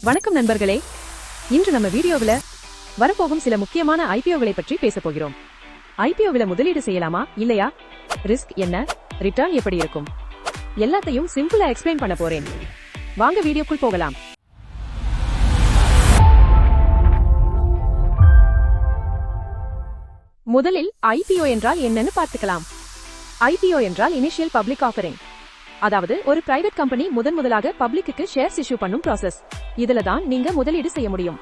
வணக்கம் நண்பர்களே, இன்று நம்ம வீடியோவில் வரப்போகும் சில முக்கியமான ஐபிஓகளை பற்றி பேச போகிறோம். ஐபிஓவில் முதலீடு செய்யலாமா இல்லையா, ரிஸ்க் என்ன, ரிட்டர்ன் எப்படி இருக்கும், எல்லாத்தையும் சிம்பிளா எக்ஸ்பிளைன் பண்ண போறேன். வாங்க வீடியோக்குள் போகலாம். முதலில் ஐபிஓ என்றால் என்னன்னு பார்த்துக்கலாம். ஐபிஓ என்றால் இனிஷியல் பப்ளிக் ஆஃபரிங், அதாவது ஒரு பிரைவேட் கம்பெனி முதலாக பப்ளிக்கு ஷேர்ஸ் இஷ்யூ பண்ணும் ப்ராசஸ். இதுல தான் நீங்க முதலீடு செய்ய முடியும்.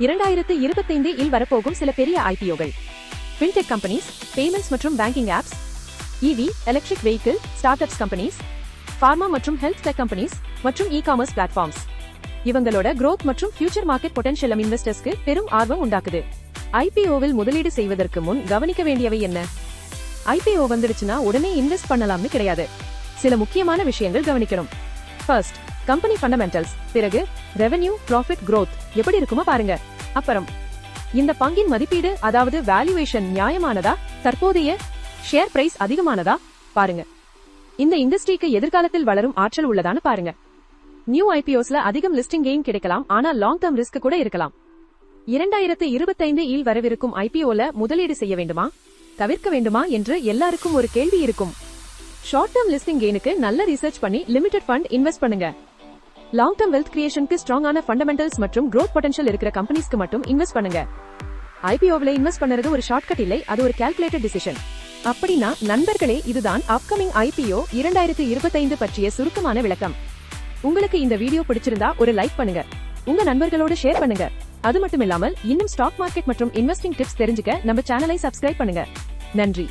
2025 இல் வரப்போகும் சில பெரிய ஐபிஓகள்: ஃபின்டெக் கம்பெனிஸ், பேமெண்ட்ஸ் மற்றும் banking apps, EV electric vehicle startups companies, pharma மற்றும் ஹெல்த் டெக் கம்பெனிஸ் மற்றும் இ-காமர்ஸ் பிளாட்ஃபார்ம்ஸ். இவங்களோட growth மற்றும் ஃபியூச்சர் மார்க்கெட் பொட்டன்ஷியல் இன்வெஸ்டர்ஸ்க்கு பெரும் ஆர்வம் உண்டாக்குது. ஐபிஓவில் முதலீடு செய்வதற்கு முன் கவனிக்க வேண்டியவை என்ன? ஐபிஓ வந்துடுச்சுன்னா உடனே இன்வெஸ்ட் பண்ணலாம்னு கிடையாது. சில முக்கியமான விஷயங்கள் கவனிக்கணும். First, company fundamentals. பிறகு ரெவென்யூ, ப்ராஃபிட், growth எப்படி இருக்குமா பாருங்க. அப்புறம் இந்த பங்கின் மதிப்பீடு, அதாவது வேல்யூவேஷன் நியாயமானதா, தற்போதைய ஷேர் பிரைஸ் அதிகமானதா பாருங்க. இந்த இண்டஸ்ட்ரிக்கு எதிர்காலத்தில் வளரும் ஆற்றல் உள்ளதான்னு பாருங்க. நியூ ஐபிஓஸ்ல அதிகம் லிஸ்டிங் கெயின் கிடைக்கலாம், ஆனா லாங் டர்ம் ரிஸ்க் கூட இருக்கலாம். 2025 இல் வரவிருக்கும் ஐபிஓல முதலீடு செய்ய வேண்டுமா, தவிர்க்க வேண்டுமா என்று எல்லாருக்கும் ஒரு கேள்வி இருக்கும். ஷார்ட் டர்ம் லிஸ்டிங் கெயினுக்கு நல்ல ரிசர்ச் பண்ணி லிமிடெட் ஃபண்ட் இன்வெஸ்ட் பண்ணுங்க. லாங் டர்ம் வெல்த் கிரியேஷனுக்கு ஸ்ட்ராங்கான ஃபண்டமெண்டல்ஸ் மற்றும் growth பொட்டன்ஷியல் இருக்கிற கம்பெனிஸ்க்கு மட்டும் இன்வெஸ்ட் பண்ணுங்க. ஐபிஓவில் இன்வெஸ்ட் பண்ணறது ஒரு ஷார்ட்கட் இல்லை, அது ஒரு கால்குலேட்டட் டிசிஷன். அப்படின்னா நண்பர்களே, இதுதான் அப்கமிங் ஐபிஓ 2025 பற்றிய சுருக்கமான விளக்கம். உங்களுக்கு இந்த வீடியோ பிடிச்சிருந்தா ஒரு லைக் பண்ணுங்க, உங்க நண்பர்களோட ஷேர் பண்ணுங்க. அது மட்டும் இல்லாமல் இன்னும் ஸ்டாக் மார்க்கெட் மற்றும் இன்வெஸ்டிங் டிப்ஸ் தெரிஞ்சுக்க நம்ம சேனலை சப்ஸ்கிரைப் பண்ணுங்க. நன்றி.